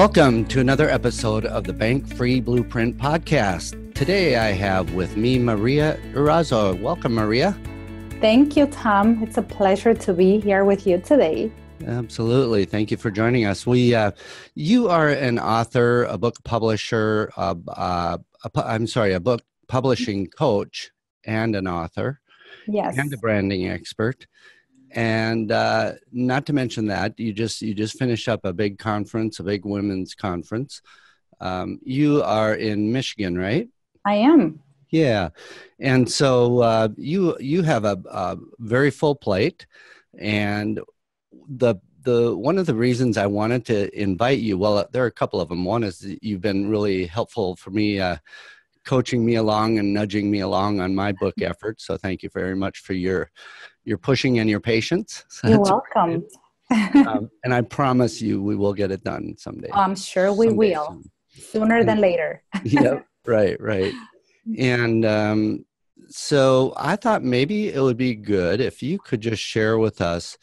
Welcome to another episode of the Bank Free Blueprint Podcast. Today I have with me Maria Urazo. Welcome, Maria. Thank you, Tom. It's a pleasure to be here with you today. Absolutely. Thank you for joining us. You are an author, a book publisher, a book publishing coach, and an author, Yes, and a branding expert. And not to mention that you just finished up a big conference, a big women's conference. You are in Michigan, right? I am. Yeah, and so you have a very full plate, and the one of the reasons I wanted to invite you, well, there are a couple of them. One is that you've been really helpful for me, coaching me along and nudging me along on my book efforts. So thank you very much for your pushing and your patience. So You're welcome. And I promise you, we will get it done someday. I'm sure we will, sooner than later. Yeah, right. And so I thought maybe it would be good if you could just share with us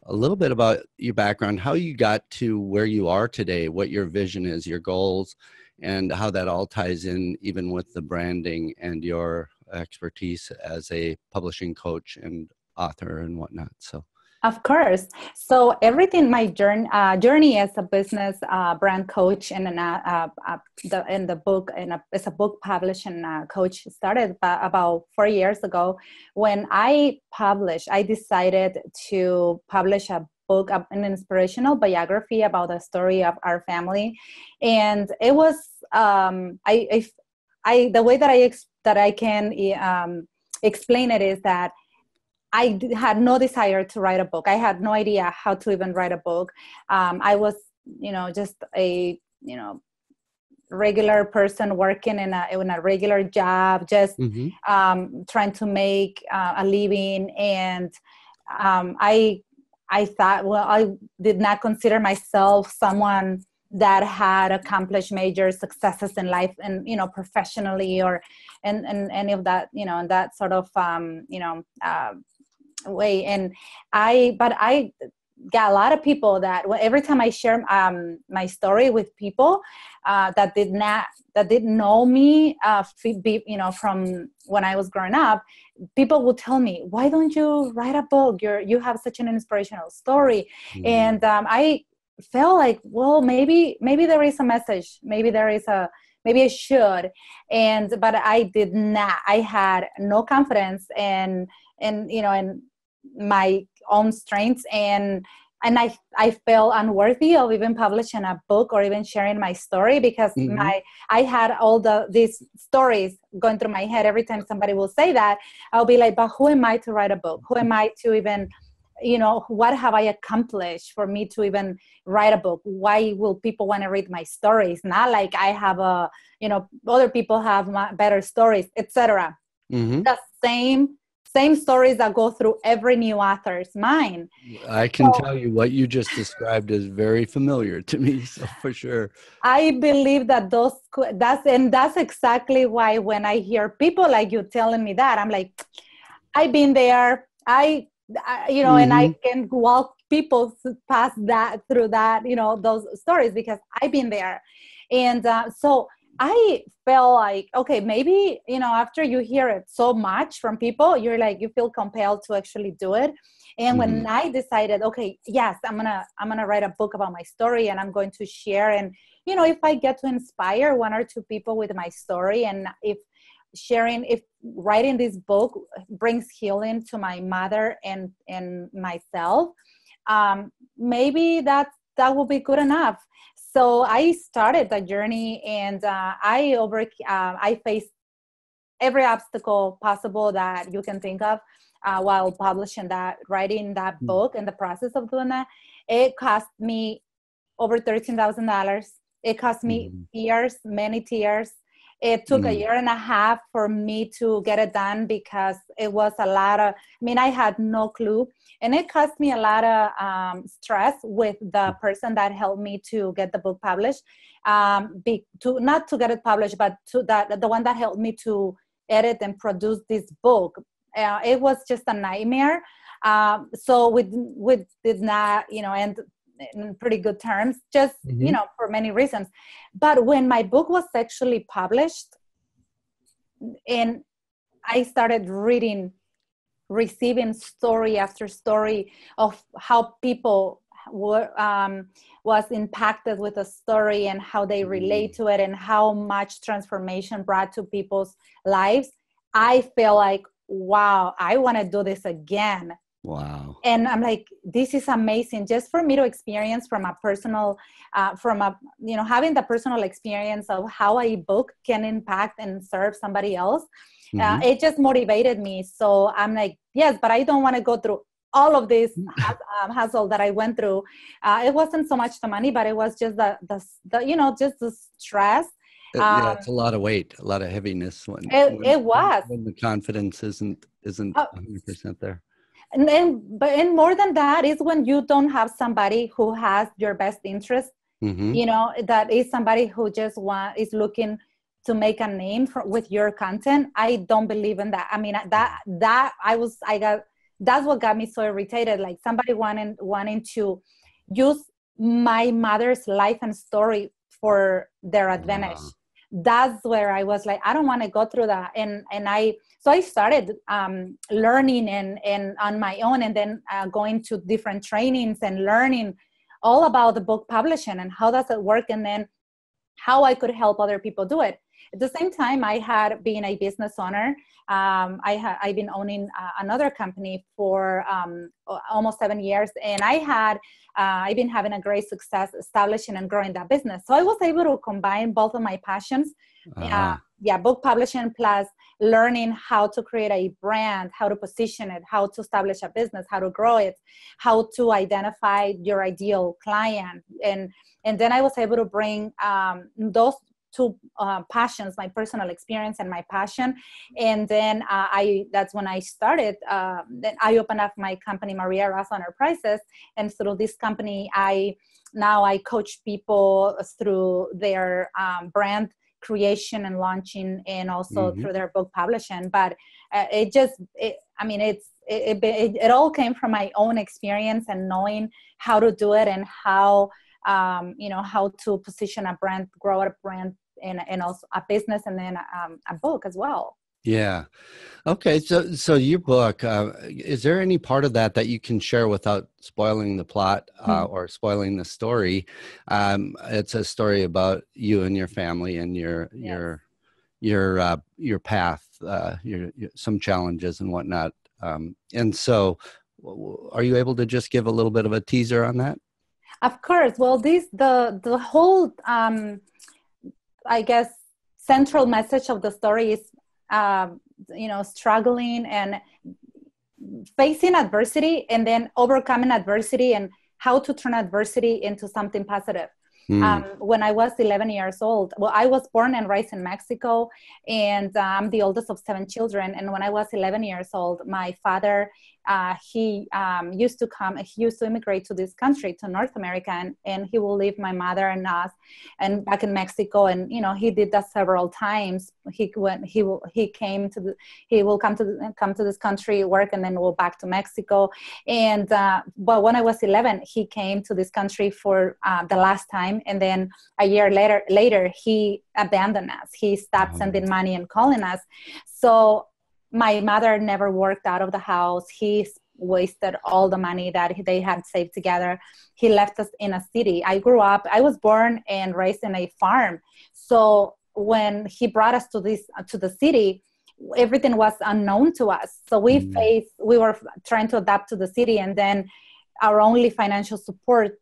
a little bit about your background, how you got to where you are today, what your vision is, your goals, and how that all ties in even with the branding and your expertise as a publishing coach and author and whatnot. So, of course. So everything, my journey as a business brand coach and the book as a book publishing coach started about 4 years ago when I decided to publish a book, an inspirational biography about the story of our family, and it was the way that I can explain it is that I had no desire to write a book. I had no idea how to even write a book. I was, just a, regular person working in a regular job, just trying to make a living. And I thought, well, I did not consider myself someone that had accomplished major successes in life and, professionally or and any of that, in that sort of, way. And I got a lot of people that every time I share my story with people that didn't know me, from when I was growing up, people would tell me, "Why don't you write a book? You have such an inspirational story." Mm-hmm. And I felt like, well, maybe there is a message. Maybe I should. But I did not. I had no confidence in my own strengths, and I felt unworthy of even publishing a book or even sharing my story because I had all these stories going through my head. Every time somebody will say that, I'll be like, but who am I to write a book? Who am I to even, what have I accomplished for me to even write a book? Why will people want to read my stories? Not like I have other people have better stories, etc. The same stories that go through every new author's mind. I can tell you what you just described is very familiar to me, so for sure. I believe that that's exactly why when I hear people like you telling me that, I'm like, I've been there. And I can walk people past that, through that, those stories because I've been there. And so I felt like, okay, maybe, after you hear it so much from people, you feel compelled to actually do it. And when I decided, okay, yes, I'm going to write a book about my story and I'm going to share. And, if I get to inspire one or two people with my story, and if writing this book brings healing to my mother and myself, maybe that will be good enough. So I started the journey, and I faced every obstacle possible that you can think of while writing that book. And the process of doing that, it cost me over $13,000. It cost me tears, many tears. It took a year and a half for me to get it done because it was a lot of, I had no clue. And it cost me a lot of stress with the person that helped me to get the book published. Not to get it published, but the one that helped me to edit and produce this book. It was just a nightmare. So we did not, and in pretty good terms, just, Mm-hmm. for many reasons. But when my book was actually published and I started receiving story after story of how people were was impacted with a story and how they relate to it and how much transformation brought to people's lives, I feel like, wow, I want to do this again. Wow. And I'm like, this is amazing, just for me to experience from a personal having the personal experience of how a book can impact and serve somebody else. Mm-hmm. It just motivated me. So I'm like, yes, but I don't want to go through all of this hassle that I went through. It wasn't so much the money, but it was just the just the stress. Yeah, it's a lot of weight, a lot of heaviness It was. when the confidence isn't Uh, 100% there. and more than that is when you don't have somebody who has your best interest, Mm-hmm. that is somebody who just is looking to make a name with your content. I don't believe in that. I mean, that's what got me so irritated. Like somebody wanting to use my mother's life and story for their advantage. Wow. That's where I was like, I don't want to go through that. So I started learning and on my own, and then going to different trainings and learning all about the book publishing and how does it work, and then how I could help other people do it. At the same time, I had been a business owner. I've been owning another company for almost 7 years, and I've been having a great success establishing and growing that business. So I was able to combine both of my passions. Uh-huh. Book publishing plus learning how to create a brand, how to position it, how to establish a business, how to grow it, how to identify your ideal client. And then I was able to bring those two passions, my personal experience and my passion. And then that's when I started. Then I opened up my company, Maria Razo Enterprises. And through this company, I coach people through their brand creation and launching, and also Mm-hmm. through their book publishing. But it all came from my own experience and knowing how to do it and how how to position a brand, grow a brand, and also a business, and then a book as well. Yeah. Okay. So your book, is there any part of that you can share without spoiling the plot or spoiling the story? It's a story about you and your family and Yes. your path, your some challenges and whatnot. And so, are you able to just give a little bit of a teaser on that? Of course. Well, the whole I guess central message of the story is struggling and facing adversity, and then overcoming adversity, and how to turn adversity into something positive. When I was 11 years old, well, I was born and raised in Mexico, and I'm the oldest of 7 children. And when I was 11 years old, my father, he used to immigrate to this country, to North America, and he will leave my mother and us, and back in Mexico. And he did that several times. He will come to this country, work, and then go back to Mexico. And but when I was 11, he came to this country for the last time, and then a year later he abandoned us. He stopped sending money and calling us. So my mother never worked out of the house. He wasted all the money that they had saved together. He left us in a city. I was born and raised in a farm. So when he brought us to the city, everything was unknown to us. So we were trying to adapt to the city, and then our only financial support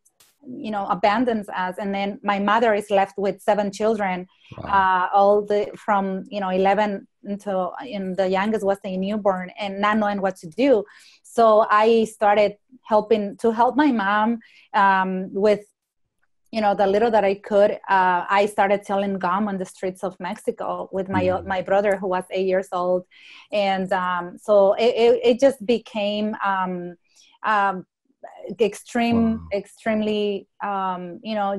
abandons us. And then my mother is left with 7 children. Wow. From 11 until the youngest was a newborn, and not knowing what to do. So I started help my mom with the little that I could. I started selling gum on the streets of Mexico with my brother, who was 8 years old. And so it just became extremely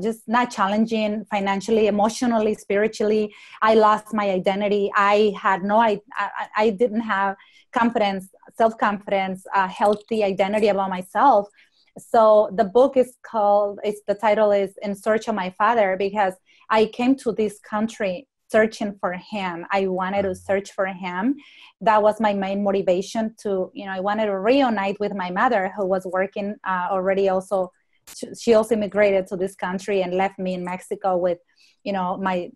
just not challenging financially, emotionally, spiritually. I lost my identity. I didn't have confidence, self-confidence, healthy identity about myself. So the book is called, the title is In Search of My Father, because I came to this country searching for him. I wanted to search for him. That was my main motivation to, I wanted to reunite with my mother, who was working already also. She also immigrated to this country and left me in Mexico with, my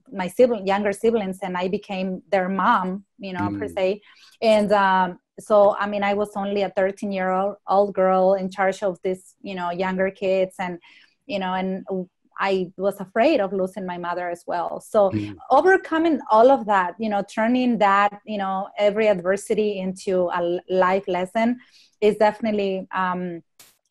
younger siblings, and I became their mom, per se. And so, I was only a 13-year-old girl in charge of this, younger kids, and, and I was afraid of losing my mother as well. So overcoming all of that, turning that, every adversity into a life lesson is definitely,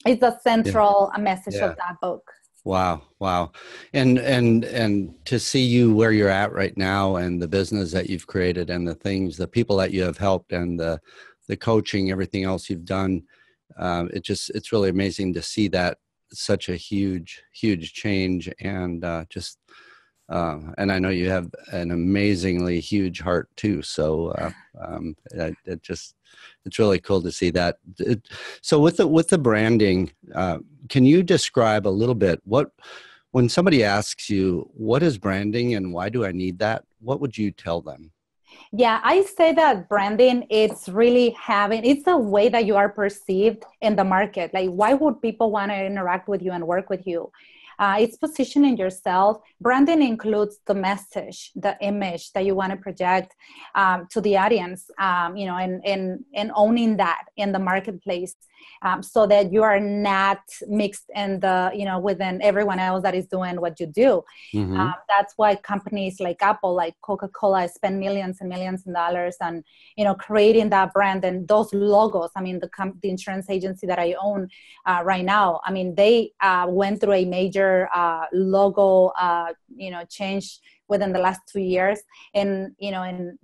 it's the central message of that book. Wow. Wow. And to see you where you're at right now, and the business that you've created, and the people that you have helped, and the coaching, everything else you've done, it's really amazing to see that such a huge change. And and I know you have an amazingly huge heart too. So it's really cool to see that. So with the branding, can you describe a little bit when somebody asks you, what is branding and why do I need that? What would you tell them? Yeah, I say that branding, it's a way that you are perceived in the market. Like, why would people want to interact with you and work with you? It's positioning yourself. Branding includes the message, the image that you want to project to the audience, and owning that in the marketplace, so that you are not mixed in within everyone else that is doing what you do. Mm-hmm. That's why companies like Apple, like Coca-Cola, spend millions and millions of dollars on, creating that brand and those logos. The insurance agency that I own right now, they went through a major logo, change within the last 2 years, and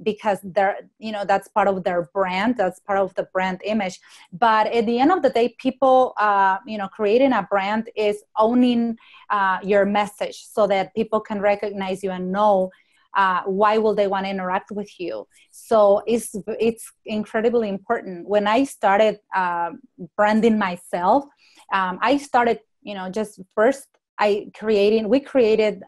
because they're, that's part of their brand, that's part of the brand image. But at the end of the day, people, creating a brand is owning your message, so that people can recognize you and know why will they want to interact with you. So it's incredibly important. When I started branding myself, I started, just first we created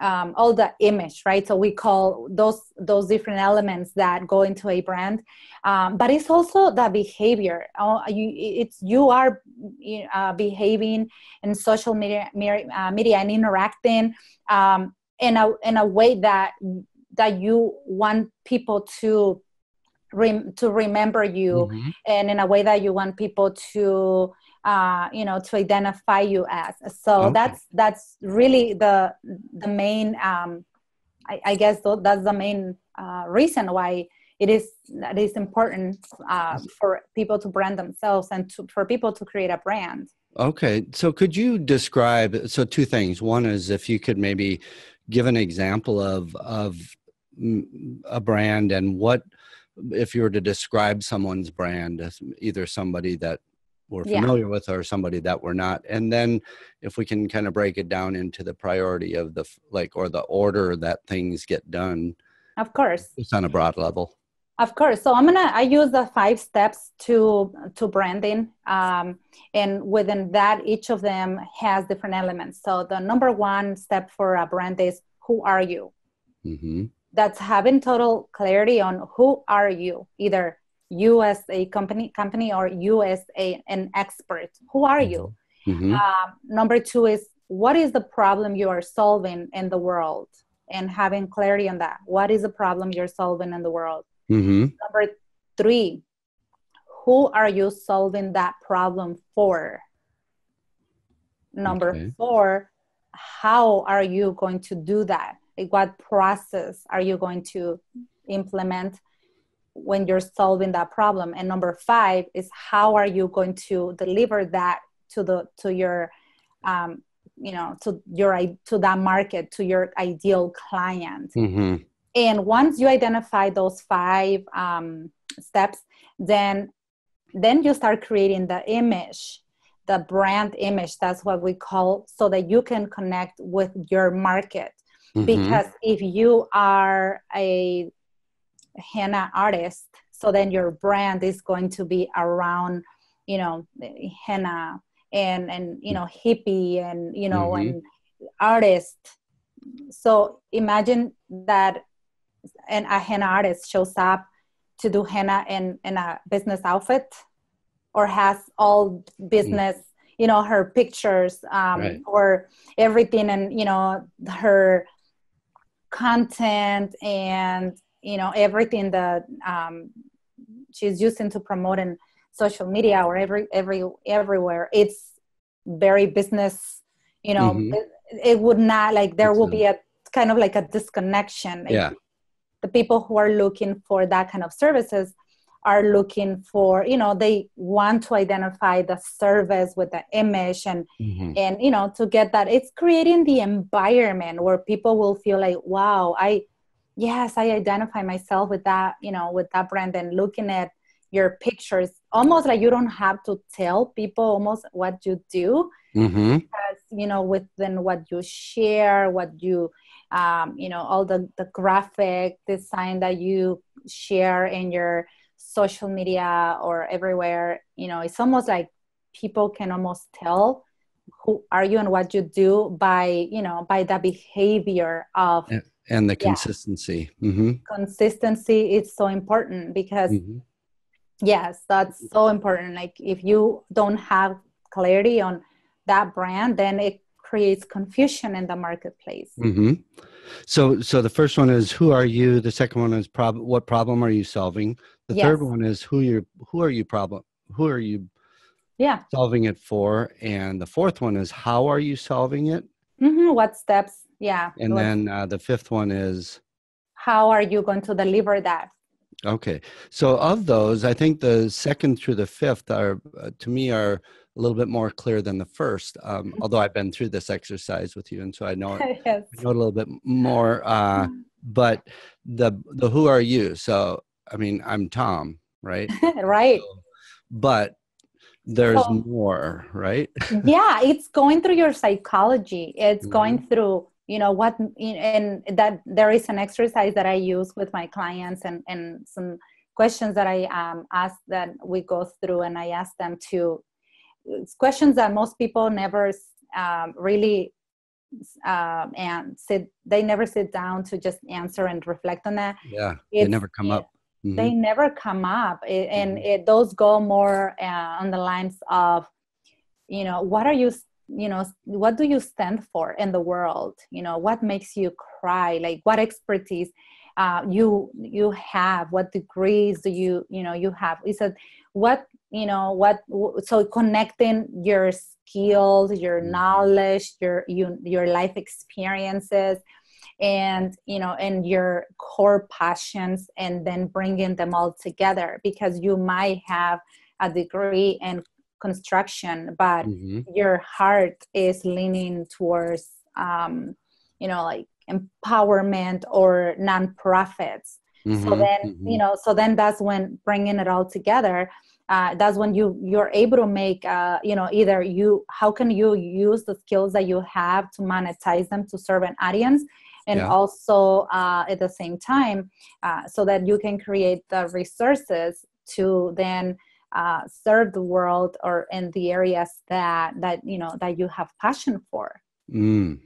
all the image, right? So we call those different elements that go into a brand, but it's also the behavior. You are behaving in social media and interacting in a way that you want people to remember you, Mm-hmm. and in a way that you want people to to identify you as. So Okay. that's really the main, I guess that's the main reason why it is important for people to brand themselves, and for people to create a brand. Okay. So could you describe, so two things. One is, if you could maybe give an example of a brand, and what, if you were to describe someone's brand as either somebody that we're Yeah, familiar with or somebody that we're not. And then if we can kind of break it down into the priority of or the order that things get done, of course. just on a broad level. Of course. So I use the 5 steps to branding. And within that, each of them has different elements. So the number 1 step for a brand is, who are you? Mm-hmm. That's having total clarity on who are you, either you as a company, or you as an expert. Who are you? Mm-hmm. Number 2 is, what is the problem you are solving in the world? And having clarity on that. What is the problem you're solving in the world? Mm-hmm. Number 3, who are you solving that problem for? Number Okay. 4, how are you going to do that? Like, what process are you going to implement when you're solving that problem? And number 5 is, how are you going to deliver that to your to that market, to your ideal client? Mm-hmm. And once you identify those 5 steps, then you start creating the image, the brand image. That's what we call, so that you can connect with your market. Mm-hmm. Because if you are a henna artist, so then your brand is going to be around, henna and hippie and Mm-hmm. and artist. So imagine that a henna artist shows up to do henna in a business outfit, or has all Mm. business, her pictures, Right. or everything, and her content, and everything that she's using to promote in social media or everywhere. It's very business. Mm-hmm. It would not, like, there It's will be a kind of like a disconnection. Like, yeah. the people who are looking for that kind of services are looking for, they want to identify the service with the image, and Mm-hmm. to get that, it's creating the environment where people will feel like, wow, yes, I identify myself with that, with that brand. And looking at your pictures, almost like you don't have to tell people almost what you do, Mm-hmm. because within what you share, what you all the graphic design that you share in your social media or everywhere, it's almost like people can almost tell who are you and what you do by by the behavior of. And the Yeah, consistency. Mm-hmm. consistency is so important, because Mm-hmm. yes, that's so important. Like, if you don't have clarity on that brand, then it creates confusion in the marketplace. Mm-hmm. So the first one is who are you? The second one is what problem are you solving? The third Yes. one is who are you Yeah. solving it for? And the fourth one is how are you solving it? What steps? Yeah. And then the fifth one is How are you going to deliver that? okay. So of those, I think the second through the fifth are to me are a little bit more clear than the first. Although I've been through this exercise with you, and so I know it. Yes. I know it a little bit more. But the who are you? So I mean, I'm Tom, right? Right. So, but there's So more, right? yeah, it's going through your psychology. It's Mm-hmm. going through what, and that there is an exercise that I use with my clients, and some questions that I ask, that we go through, and I ask them to, it's questions that most people never really they never sit down to just answer and reflect on that. Yeah, they It's never come up. Mm-hmm. they never come up. And Mm-hmm. those go more on the lines of, what are you, what do you stand for in the world? What makes you cry? Like, what expertise you have? What degrees do you have? Is it what, so connecting your skills, your Mm-hmm. knowledge, your life experiences, and and your core passions, and then bringing them all together, because you might have a degree in construction, but Mm-hmm. your heart is leaning towards like empowerment or nonprofits. So Mm-hmm. then Mm-hmm. that's when bringing it all together, that's when you're able to make either how can you use the skills that you have to monetize them to serve an audience, and Yeah. also at the same time, so that you can create the resources to then serve the world, or in the areas that you have passion for. Mm.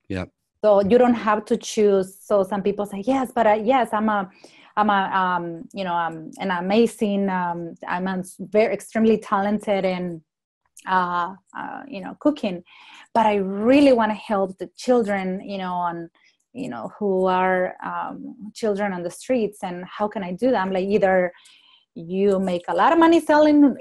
Yep. So you don't have to choose. So some people say, yes, but yes, I'm a an amazing, very extremely talented in cooking, but I really want to help the children, on who are children on the streets. And how can I do that? I'm like, either you make a lot of money selling,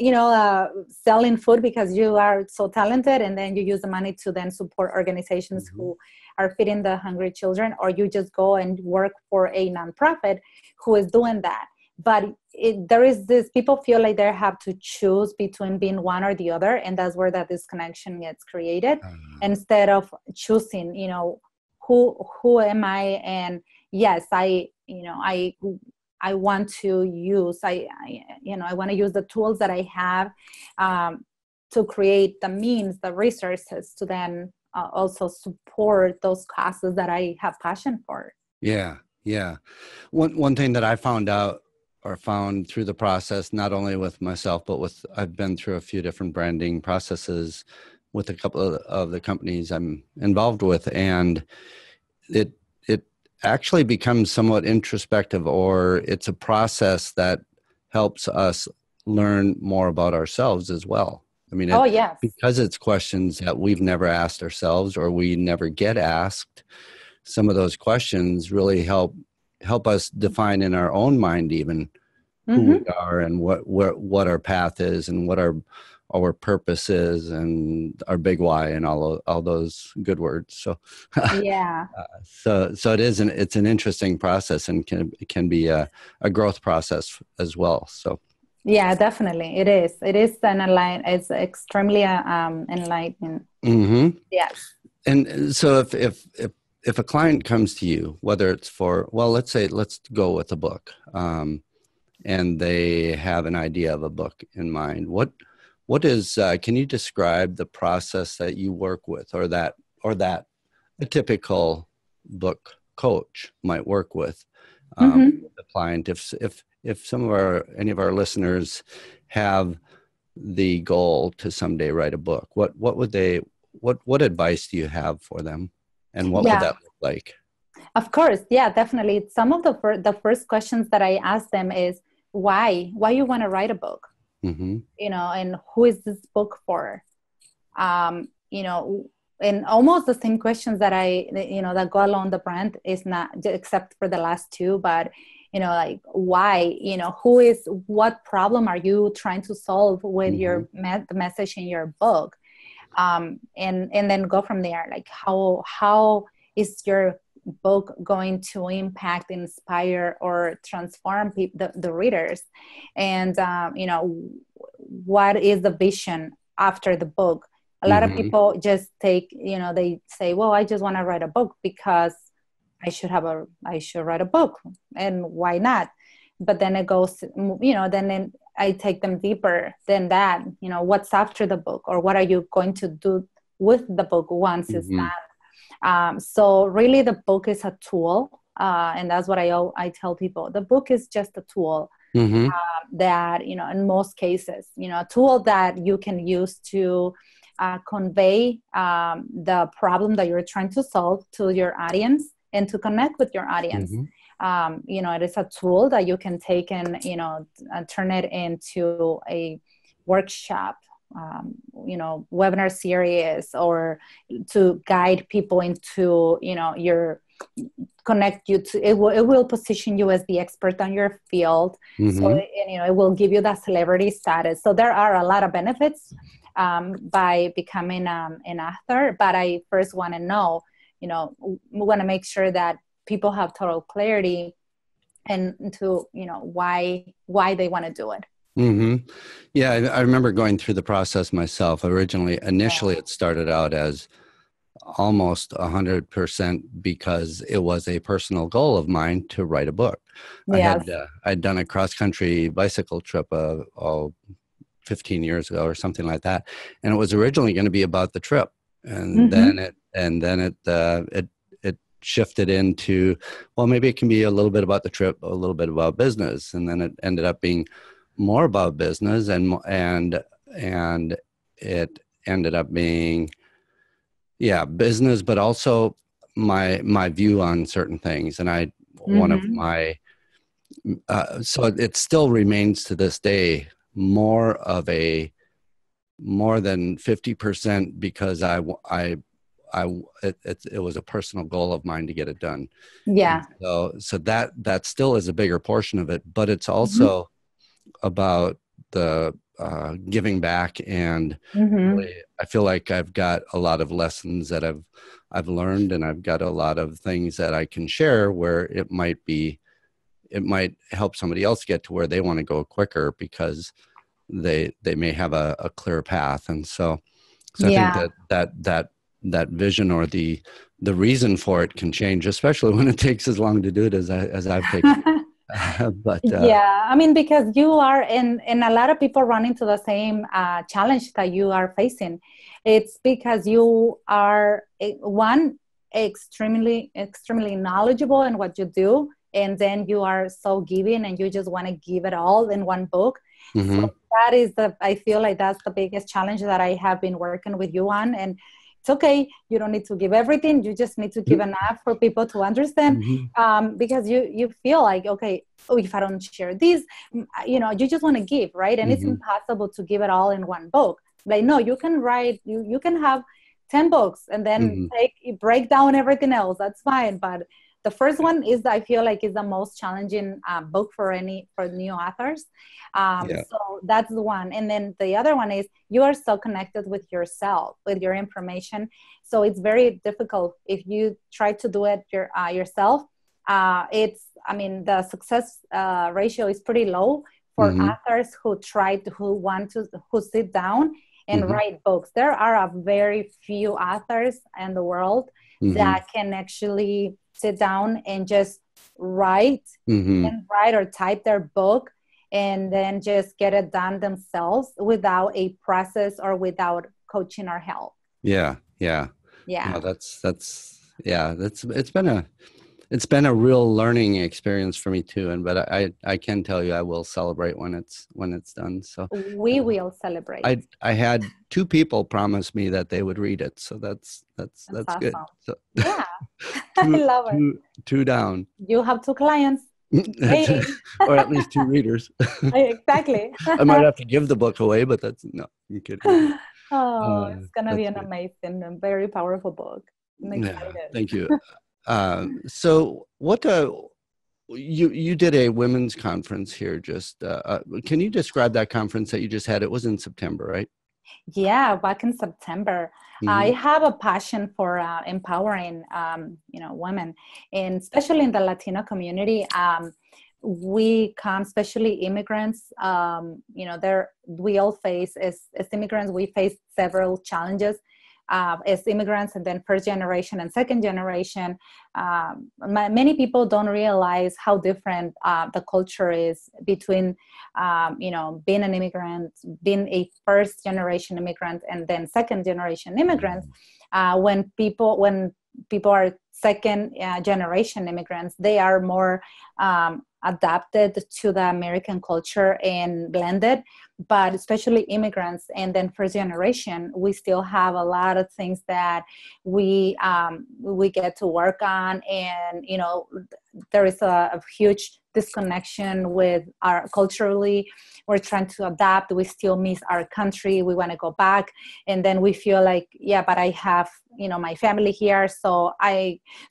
selling food because you are so talented, and then you use the money to then support organizations Mm-hmm. who are feeding the hungry children, or you just go and work for a nonprofit who is doing that. But there is this, people feel like they have to choose between being one or the other, and that's where that disconnection gets created, instead of choosing, who am I? And yes, I want to use, I want to use the tools that I have to create the means, the resources to then also support those causes that I have passion for. Yeah, yeah. One thing that I found out or found through the process, not only with myself, but I've been through a few different branding processes with a couple of the companies I'm involved with, and it actually becomes somewhat introspective, or it's a process that helps us learn more about ourselves as well. I mean, Oh, yes. because it's questions that we've never asked ourselves or we never get asked. Some of those questions really help us define in our own mind even who we are and what our path is and what our purpose is and our big why and all those good words. So Yeah. so it's an interesting process, and can be a growth process as well. So Yeah, definitely. It is it's extremely enlightening. mm-hmm. Yes. And so if a client comes to you, whether it's for, well, let's go with a book, and they have an idea of a book in mind, what is can you describe the process that you work with, or that a typical book coach might work with the client? If some of any of our listeners have the goal to someday write a book, what advice do you have for them, and what would Yeah, that look like? of course. Yeah, definitely. Some of the first questions that I ask them is why you want to write a book, Mm-hmm. and who is this book for? And almost the same questions that that go along the brand is not, except for the last two, but like why, what problem are you trying to solve with Mm-hmm. the message in your book? And then go from there. Like how is your book going to impact, inspire, or transform the readers? And what is the vision after the book? A lot of Mm-hmm. people just they say, well, I just want to write a book because I should write a book, and why not? But then it goes, then I take them deeper than that. What's after the book, or what are you going to do with the book once it's Mm-hmm. done? So really, the book is a tool, and that's what I tell people. The book is just a tool Mm-hmm. that, in most cases, a tool that you can use to convey the problem that you're trying to solve to your audience and to connect with your audience. Mm-hmm. It is a tool that you can take and turn it into a workshop, webinar series, or to guide people into your connect you to it. Will position you as the expert on your field. So Mm-hmm. it will give you that celebrity status. So there are a lot of benefits by becoming an author, but I first want to know, we want to make sure that people have total clarity and to why they want to do it. Mm-hmm. Yeah, I remember going through the process myself. Initially, it started out as almost 100% because it was a personal goal of mine to write a book. Yes. I'd done a cross-country bicycle trip 15 years ago or something like that, and it was originally going to be about the trip, and Mm-hmm. it shifted into, well, maybe it can be a little bit about the trip, a little bit about business, and then it ended up being more about business, and it ended up being, yeah, business, but also my view on certain things. And one of Mm-hmm. my so it still remains to this day more than 50% because it was a personal goal of mine to get it done. And Yeah. so that still is a bigger portion of it, but it's Mm-hmm. also about the giving back. And Mm-hmm. really, I feel like I've got a lot of lessons that I've learned, and I've got a lot of things that I can share where it might help somebody else get to where they want to go quicker because they may have a clear path. And so I think Yeah. that vision, or the reason for it, can change, especially when it takes as long to do it as I've taken. But Yeah, I mean, because you are and a lot of people run into the same challenge that you are facing. It's because you are one extremely knowledgeable in what you do, and then you are so giving and you just want to give it all in one book. So Mm-hmm. that is I feel like that's the biggest challenge that I have been working with you on. And it's okay, you don't need to give everything, you just need to give enough for people to understand. Mm-hmm. Because you feel like, okay, oh, if I don't share this, you just want to give, right? And it's Mm-hmm. impossible to give it all in one book. Like, no, you can write, you can have 10 books and then Mm-hmm. break down everything else, that's fine. But the first one is, I feel like, is the most challenging book for new authors. Yeah. So that's the one. And then the other one is, you are so connected with yourself, with your information. So it's very difficult if you try to do it yourself. The success ratio is pretty low for Mm-hmm. authors who sit down and Mm-hmm. write books. There are a very few authors in the world Mm-hmm. that can actually sit down and just write Mm-hmm. or type their book and then just get it done themselves without a process or without coaching or help. Yeah. Yeah. No, Yeah. that's it's been a real learning experience for me too. And but I can tell you I will celebrate when it's done. So We will celebrate. I had two people promise me that they would read it. So that's That's good. awesome. So Yeah. I two love it. two down. You have two clients. That's Hey. or at least two readers. Exactly. I might have to give the book away, but that's no, I'm kidding. Oh, it's gonna be That's an good. amazing and very powerful book. I'm Yeah, excited. thank you. So you did a women's conference here. Just can you describe that conference that you just had? It was in September, right? Yeah, back in September. I Mm-hmm. have a passion for empowering, women, and especially in the Latino community. We come, especially immigrants. There we all face as immigrants. We face several challenges as immigrants, and then first generation and second generation. Many people don't realize how different the culture is between, being an immigrant, being a first generation immigrant, and then second generation immigrants. When people are second generation immigrants, they are more adapted to the American culture and blended. But especially immigrants and then first generation, we still have a lot of things that we get to work on. And there is a huge disconnection with our culturally. We're trying to adapt, we still miss our country, we want to go back, and then we feel like, yeah, but I have my family here. So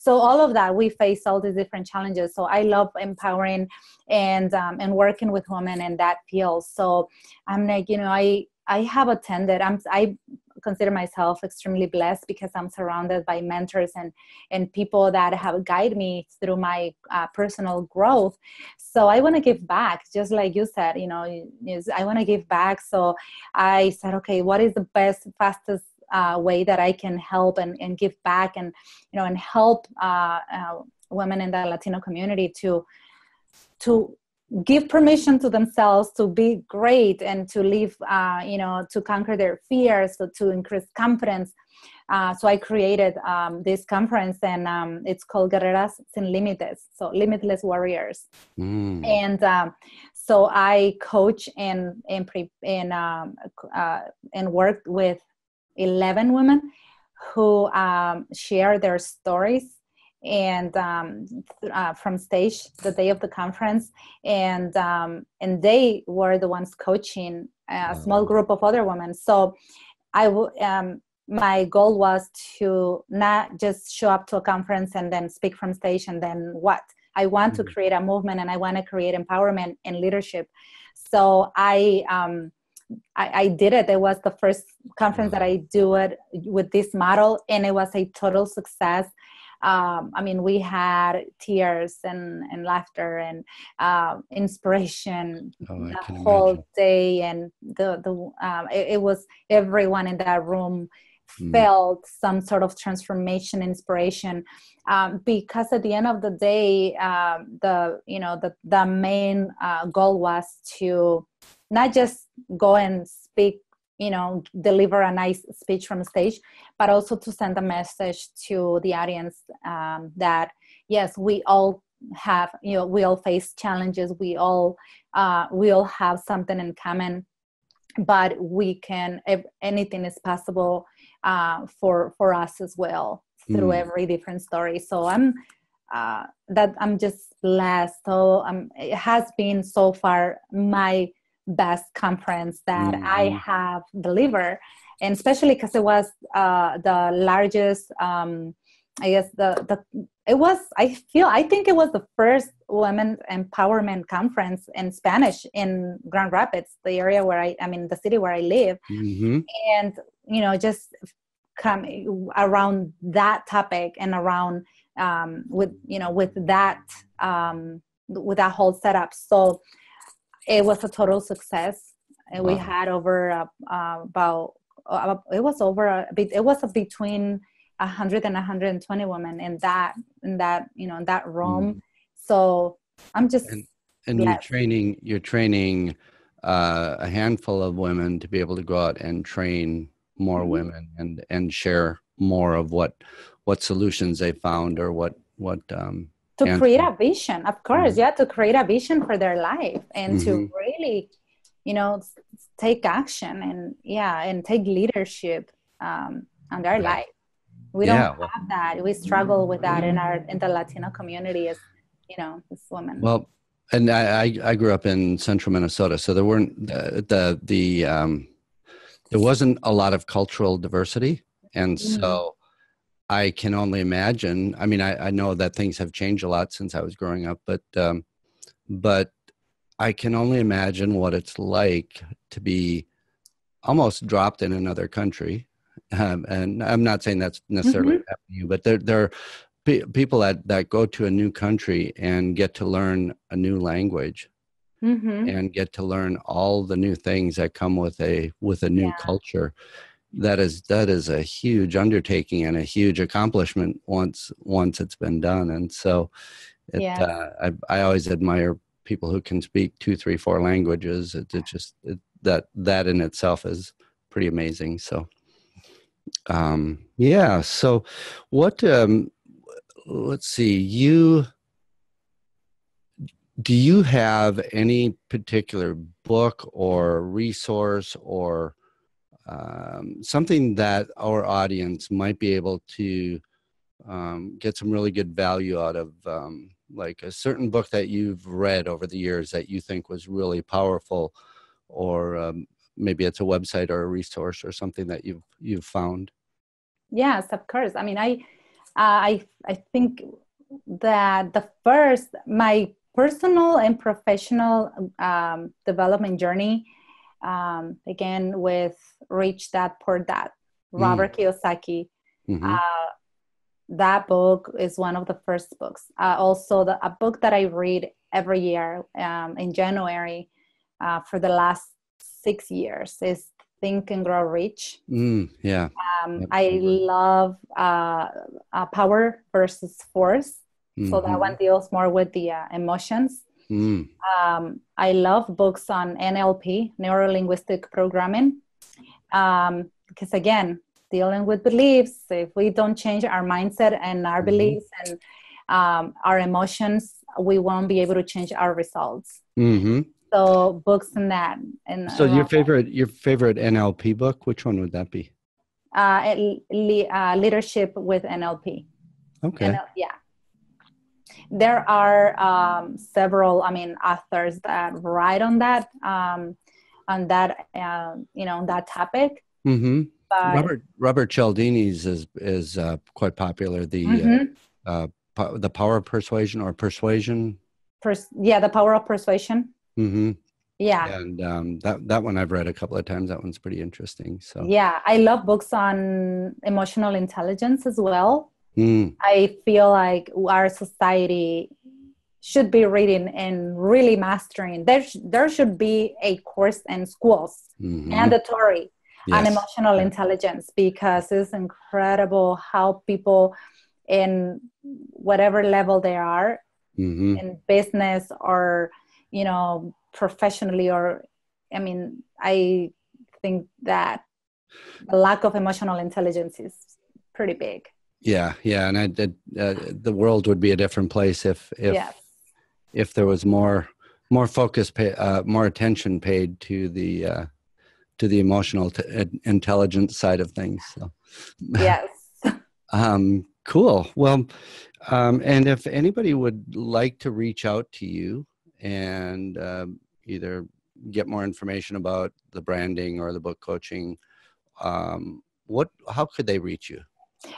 all of that, we face all these different challenges. So I love empowering and working with women in that field. So I'm like, I have attended, I consider myself extremely blessed because I'm surrounded by mentors and people that have guided me through my personal growth. So I want to give back, just like you said, I want to give back. So I said, okay, what is the best, fastest way that I can help and give back and help women in the Latino community to give permission to themselves to be great and to live, to conquer their fears, to increase confidence. So I created this conference, and it's called Guerreras Sin Límites, so Limitless Warriors. Mm. And so I coach and worked with 11 women who share their stories and from stage the day of the conference, and they were the ones coaching a small group of other women. So my goal was to not just show up to a conference and then speak from stage and then what. I want to create a movement, and I want to create empowerment and leadership. So I did it. It was the first conference that I do it with this model, and it was a total success. We had tears and laughter and inspiration Oh, I the can imagine. whole day, and it was everyone in that room Mm. felt some sort of transformation, inspiration, because at the end of the day, the main goal was to not just go and speak, deliver a nice speech from stage, but also to send a message to the audience that yes, we all have, we all face challenges. We all have something in common, but we can, if anything is possible for us as well through every different story. So I'm just blessed. So it has been so far my best conference that I have delivered, and especially because it was the largest. I guess I think it was the first women empowerment conference in Spanish in Grand Rapids, the area where the city where I live. And, just come around that topic and around with that whole setup. So it was a total success. And we had over it was between 100 and 120 women in that room. So I'm just and you're training a handful of women to be able to go out and train more women and share more of what solutions they found, or what to create a vision, of course. To create a vision for their life, and to really take action and take leadership on their life. We don't have that. We struggle with that in the Latino community as women. Well, and I grew up in central Minnesota, so there weren't there wasn't a lot of cultural diversity, and so I can only imagine. I mean, I know that things have changed a lot since I was growing up, but I can only imagine what it's like to be almost dropped in another country. And I'm not saying that's necessarily happening to you, but there are people that go to a new country and get to learn a new language and get to learn all the new things that come with a new culture. That is a huge undertaking and a huge accomplishment once it's been done. And so I always admire people who can speak 2, 3, 4 languages. That in itself is pretty amazing. So so what let's see, do you have any particular book or resource or something that our audience might be able to get some really good value out of, like a certain book that you've read over the years that you think was really powerful, or maybe it's a website or a resource or something that you've found? Yes, of course. I mean, I think that my personal and professional development journey began with Rich Dad Poor Dad, Robert Kiyosaki. That book is one of the first books. Also, a book that I read every year in January for the last 6 years is Think and Grow Rich. I love Power versus Force. So that one deals more with the emotions. I love books on NLP, neuro-linguistic programming, because again, dealing with beliefs, if we don't change our mindset and our beliefs and our emotions, we won't be able to change our results. So books in that. And so your favorite NLP book, which one would that be? Leadership with NLP. Okay. There are several, authors that write on that that topic. But Robert Cialdini's is quite popular. The Power of Persuasion or Persuasion. The Power of Persuasion. Yeah. And that one I've read a couple of times. That one's pretty interesting. So I love books on emotional intelligence as well. I feel like our society should be reading and really mastering. There should be a course in schools, mandatory, on emotional intelligence, because it's incredible how people in whatever level they are, in business or, professionally, or, I think that the lack of emotional intelligence is pretty big. Yeah, yeah, and the world would be a different place Yes. if there was more focus, more attention paid to the emotional intelligence side of things. So, Yes. cool. Well, and if anybody would like to reach out to you and either get more information about the branding or the book coaching, how could they reach you?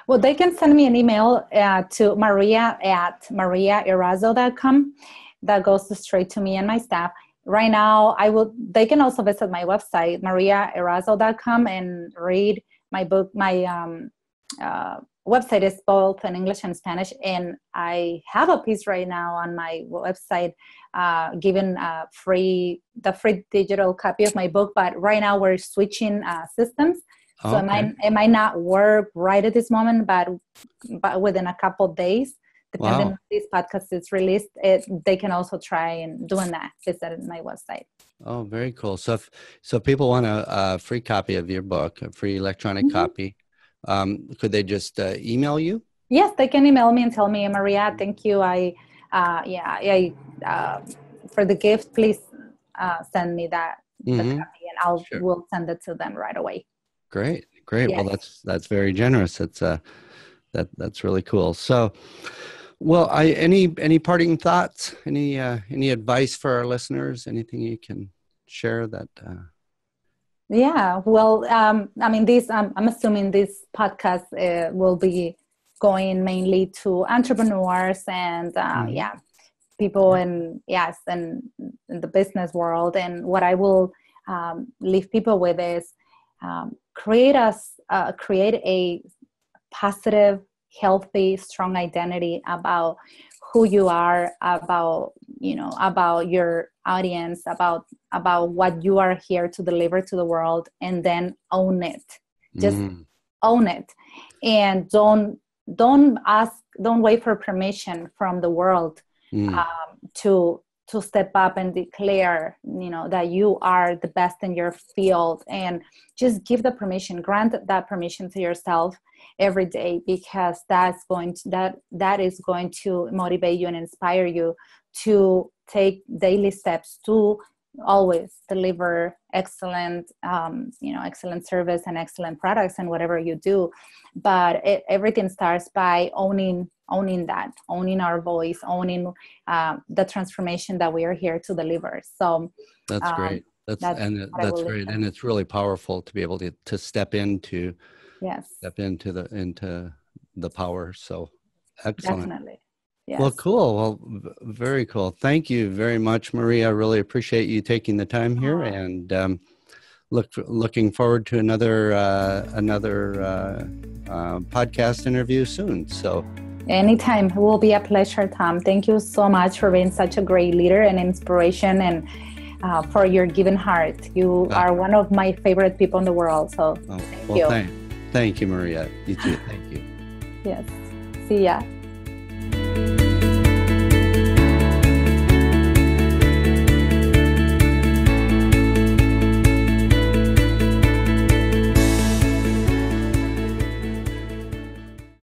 Well, they can send me an email to maria@mariaerazo.com. That goes straight to me and my staff. Right now, they can also visit my website, mariaerazo.com, and read my book. My website is both in English and Spanish. And I have a piece right now on my website giving the free digital copy of my book. But right now we're switching systems. So Okay. it might not work right at this moment, but within a couple of days, depending Wow. on this podcast is released, they can also try and doing that. Visit my website. Oh, very cool. So if people want a free copy of your book, a free electronic copy, could they just email you? Yes, they can email me and tell me, Maria, thank you. For the gift, please send me the copy, and Sure. will send it to them right away. Great. Well, Yes. that's very generous. It's that's really cool. So, well, any parting thoughts? Any advice for our listeners? Anything you can share that? Yeah. Well, I mean, I'm assuming this podcast will be going mainly to entrepreneurs and people in the business world. And what I will leave people with is create a positive, healthy, strong identity about who you are, about your audience, about what you are here to deliver to the world, and then own it. Just own it, and don't wait for permission from the world to step up and declare, that you are the best in your field, and just give the permission, grant that permission to yourself every day, because that is going to motivate you and inspire you to take daily steps to always deliver excellent service and excellent products and whatever you do. But everything starts by owning our voice, owning the transformation that we are here to deliver. So that's great. That's great, and it's really powerful to be able to step into the power. So excellent. Definitely. Yes. Well, cool. Well, very cool. Thank you very much, Maria. I really appreciate you taking the time here, and looking forward to another podcast interview soon. So anytime. It will be a pleasure, Tom. Thank you so much for being such a great leader and inspiration, and for your giving heart. You are one of my favorite people in the world. So thank you. Thank you, Maria. You too. Thank you. Yes. See ya.